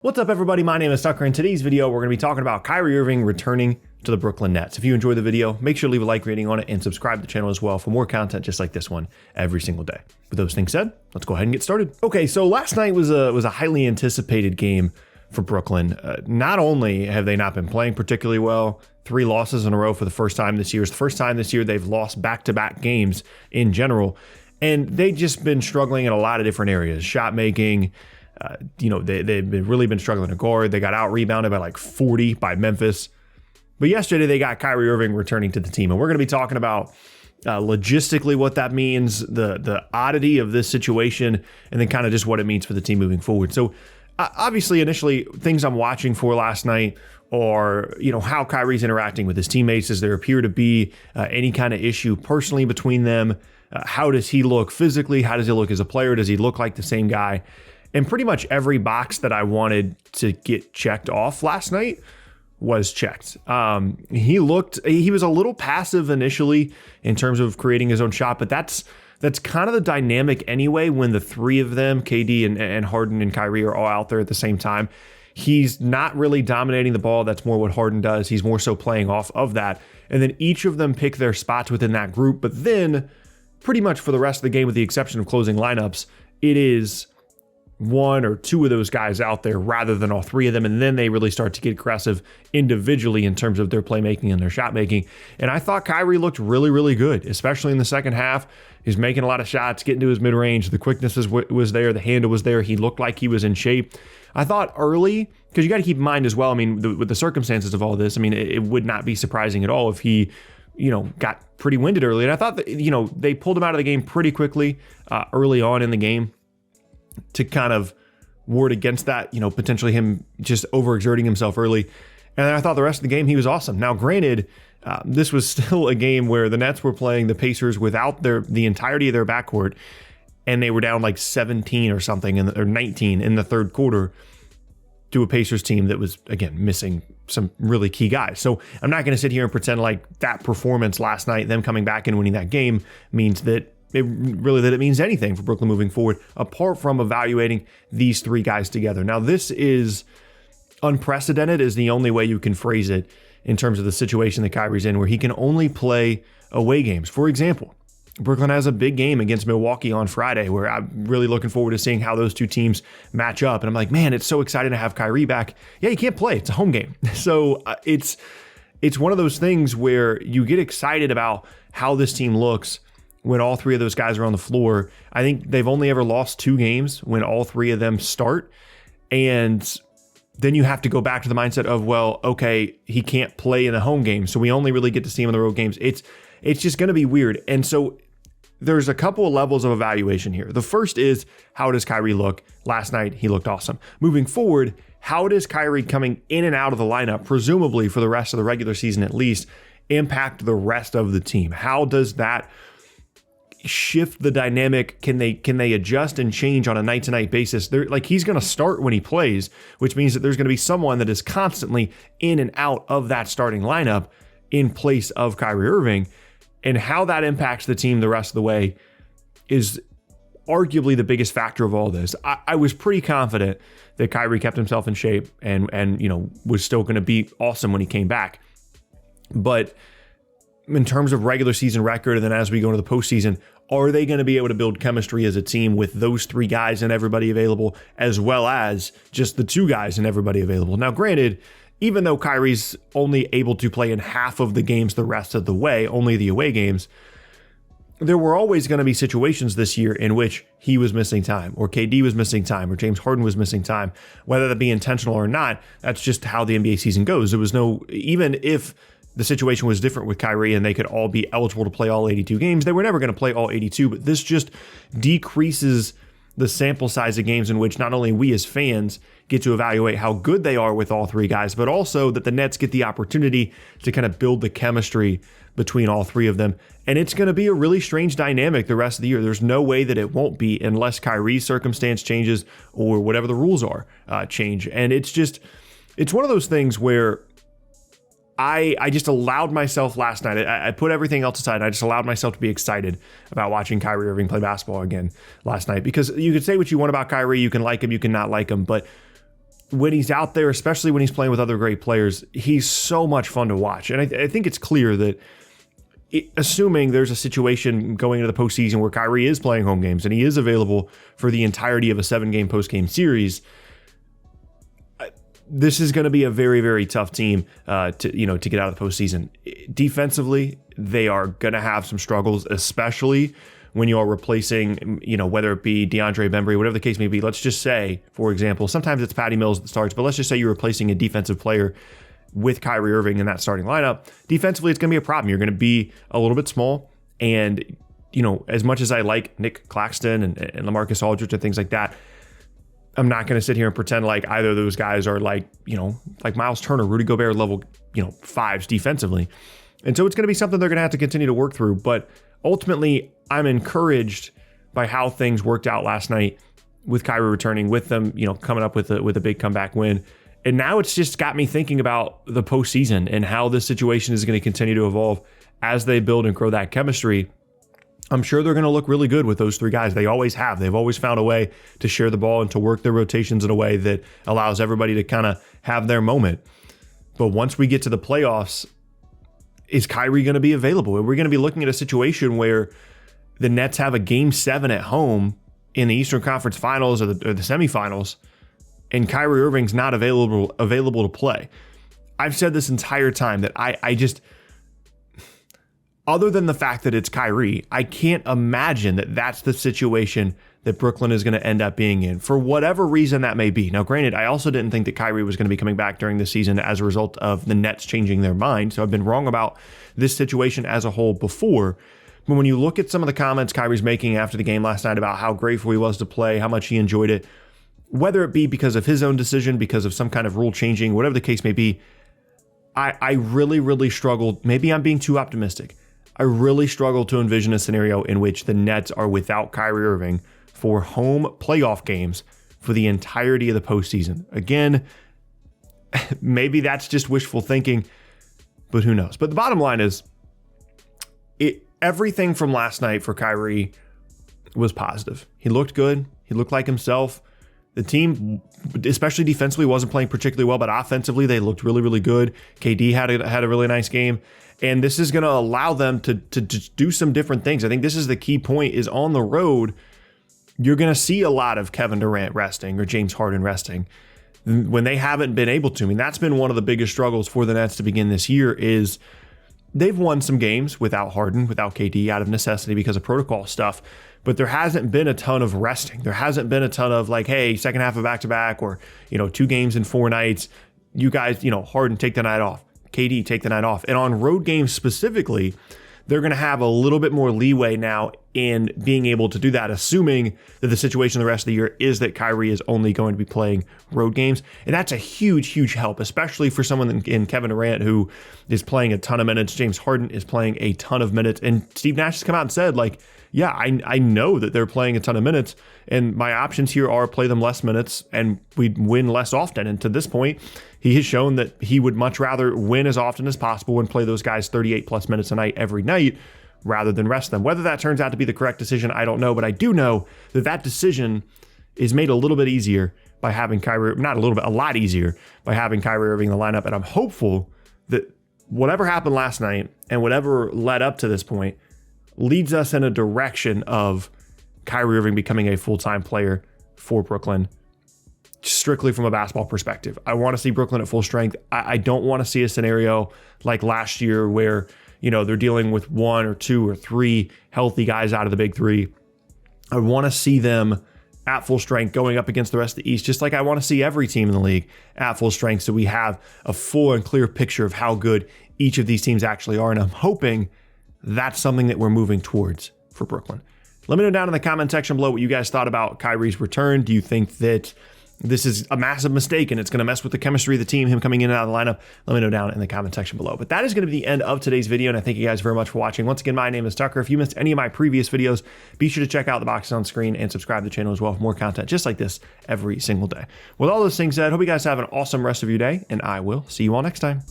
What's up, everybody? My name is Tucker. In today's video, we're going to be talking about Kyrie Irving returning to the Brooklyn Nets. If you enjoyed the video, make sure to leave a like rating on it and subscribe to the channel as well for more content just like this one every single day. With those things said, let's go ahead and get started. Okay, so last night was a highly anticipated game for Brooklyn. Not only have they not been playing particularly well, 3 losses in a row for the first time this year. It's the first time this year they've lost back-to-back games in general, and they've just been struggling in a lot of different areas. Shot making. They've really been struggling to guard. They got out-rebounded by like 40 by Memphis. But yesterday they got Kyrie Irving returning to the team. And we're going to be talking about logistically what that means, the oddity of this situation, and then kind of just what it means for the team moving forward. So obviously, initially, things I'm watching for last night are, how Kyrie's interacting with his teammates. Does there appear to be any kind of issue personally between them? How does he look physically? How does he look as a player? Does he look like the same guy? And pretty much every box that I wanted to get checked off last night was checked. He was a little passive initially in terms of creating his own shot, but that's kind of the dynamic anyway when the three of them, KD and Harden and Kyrie, are all out there at the same time. He's not really dominating the ball. That's more what Harden does. He's more so playing off of that. And then each of them pick their spots within that group. But then pretty much for the rest of the game, with the exception of closing lineups, it is one or two of those guys out there rather than all three of them. And then they really start to get aggressive individually in terms of their playmaking and their shot making. And I thought Kyrie looked really, really good, especially in the second half. He's making a lot of shots, getting to his mid-range. The quickness was there. The handle was there. He looked like he was in shape. I thought early, because you got to keep in mind as well, with the circumstances of all this, it would not be surprising at all if he, got pretty winded early. And I thought that, they pulled him out of the game pretty quickly early on in the game, to kind of ward against that, potentially him just overexerting himself early. And then I thought the rest of the game, he was awesome. Now, granted, this was still a game where the Nets were playing the Pacers without the entirety of their backcourt, and they were down like 17 or something, or 19 in the third quarter to a Pacers team that was, again, missing some really key guys. So I'm not going to sit here and pretend like that performance last night, them coming back and winning that game, means that it means anything for Brooklyn moving forward, apart from evaluating these three guys together. Now, this is unprecedented is the only way you can phrase it in terms of the situation that Kyrie's in, where he can only play away games. For example, Brooklyn has a big game against Milwaukee on Friday, where I'm really looking forward to seeing how those two teams match up. And I'm like, man, it's so exciting to have Kyrie back. Yeah, he can't play. It's a home game. So it's one of those things where you get excited about how this team looks when all three of those guys are on the floor. I think they've only ever lost 2 games when all three of them start. And then you have to go back to the mindset of, well, okay, he can't play in the home game, so we only really get to see him in the road games. It's just going to be weird. And so there's a couple of levels of evaluation here. The first is, how does Kyrie look? Last night, he looked awesome. Moving forward, how does Kyrie coming in and out of the lineup, presumably for the rest of the regular season at least, impact the rest of the team? How does that shift the dynamic? Can they adjust and change on a night-to-night basis? He's going to start when he plays, which means that there's going to be someone that is constantly in and out of that starting lineup in place of Kyrie Irving. And how that impacts the team the rest of the way is arguably the biggest factor of all this. I was pretty confident that Kyrie kept himself in shape and was still going to be awesome when he came back. But in terms of regular season record, and then as we go into the postseason, are they going to be able to build chemistry as a team with those 3 guys and everybody available, as well as just the 2 guys and everybody available? Now, granted, even though Kyrie's only able to play in half of the games the rest of the way, only the away games, there were always going to be situations this year in which he was missing time, or KD was missing time, or James Harden was missing time. Whether that be intentional or not, that's just how the NBA season goes. There was even if the situation was different with Kyrie and they could all be eligible to play all 82 games, they were never going to play all 82, but this just decreases the sample size of games in which not only we as fans get to evaluate how good they are with all 3 guys, but also that the Nets get the opportunity to kind of build the chemistry between all 3 of them. And it's going to be a really strange dynamic the rest of the year. There's no way that it won't be, unless Kyrie's circumstance changes or whatever the rules are change. And it's one of those things where I just allowed myself last night. I put everything else aside. I just allowed myself to be excited about watching Kyrie Irving play basketball again last night, because you could say what you want about Kyrie. You can like him, you can not like him, but when he's out there, especially when he's playing with other great players, he's so much fun to watch. And I think it's clear that assuming there's a situation going into the postseason where Kyrie is playing home games and he is available for the entirety of a 7-game post-game series, this is going to be a very, very tough team to get out of the postseason. Defensively, they are going to have some struggles, especially when you are replacing, whether it be DeAndre Bembry, whatever the case may be. Let's just say, for example, sometimes it's Patty Mills that starts, but let's just say you're replacing a defensive player with Kyrie Irving in that starting lineup. Defensively, it's going to be a problem. You're going to be a little bit small. And, as much as I like Nick Claxton and LaMarcus Aldridge and things like that, I'm not going to sit here and pretend like either of those guys are like Miles Turner, Rudy Gobert level, fives defensively. And so it's going to be something they're going to have to continue to work through. But ultimately, I'm encouraged by how things worked out last night with Kyrie returning, with them, coming up with a big comeback win. And now it's just got me thinking about the postseason and how this situation is going to continue to evolve as they build and grow that chemistry. I'm sure they're going to look really good with those three guys. They always have. They've always found a way to share the ball and to work their rotations in a way that allows everybody to kind of have their moment. But once we get to the playoffs, is Kyrie going to be available? Are we going to be looking at a situation where the Nets have a Game 7 at home in the Eastern Conference Finals or the semifinals, and Kyrie Irving's not available to play? I've said this entire time that I just, other than the fact that it's Kyrie, I can't imagine that that's the situation that Brooklyn is going to end up being in for whatever reason that may be. Now, granted, I also didn't think that Kyrie was going to be coming back during the season as a result of the Nets changing their mind. So I've been wrong about this situation as a whole before. But when you look at some of the comments Kyrie's making after the game last night about how grateful he was to play, how much he enjoyed it, whether it be because of his own decision, because of some kind of rule changing, whatever the case may be, I really, really struggled. Maybe I'm being too optimistic. I really struggle to envision a scenario in which the Nets are without Kyrie Irving for home playoff games for the entirety of the postseason. Again, maybe that's just wishful thinking, but who knows? But the bottom line is, everything from last night for Kyrie was positive. He looked good. He looked like himself. The team, especially defensively, wasn't playing particularly well, but offensively, they looked really, really good. KD had a really nice game. And this is going to allow them to do some different things. I think this is the key point, is on the road, you're going to see a lot of Kevin Durant resting or James Harden resting when they haven't been able to. I mean, that's been one of the biggest struggles for the Nets to begin this year. Is they've won some games without Harden, without KD, out of necessity because of protocol stuff. But there hasn't been a ton of resting. There hasn't been a ton of like, hey, second half of back-to-back, or, 2 games in 4 nights. You guys, Harden, take the night off. KD, take the night off. And on road games specifically, they're going to have a little bit more leeway now in being able to do that, assuming that the situation the rest of the year is that Kyrie is only going to be playing road games. And that's a huge, huge help, especially for someone in Kevin Durant, who is playing a ton of minutes. James Harden is playing a ton of minutes. And Steve Nash has come out and said, like, yeah, I know that they're playing a ton of minutes, and my options here are play them less minutes and we'd win less often. And to this point, he has shown that he would much rather win as often as possible and play those guys 38 plus minutes a night every night rather than rest them. Whether that turns out to be the correct decision, I don't know, but I do know that decision is made a little bit easier by having Kyrie, not a little bit, a lot easier by having Kyrie Irving in the lineup. And I'm hopeful that whatever happened last night and whatever led up to this point leads us in a direction of Kyrie Irving becoming a full-time player for Brooklyn, strictly from a basketball perspective. I want to see Brooklyn at full strength. I don't want to see a scenario like last year where, they're dealing with 1 or 2 or 3 healthy guys out of the big 3. I want to see them at full strength going up against the rest of the East, just like I want to see every team in the league at full strength, so we have a full and clear picture of how good each of these teams actually are. And I'm hoping that's something that we're moving towards for Brooklyn. Let me know down in the comment section below what you guys thought about Kyrie's return. Do you think that this is a massive mistake and it's going to mess with the chemistry of the team, him coming in and out of the lineup? Let me know down in the comment section below. But that is going to be the end of today's video, and I thank you guys very much for watching. Once again, my name is Tucker. If you missed any of my previous videos, be sure to check out the boxes on screen and subscribe to the channel as well for more content just like this every single day. With all those things said, hope you guys have an awesome rest of your day, and I will see you all next time.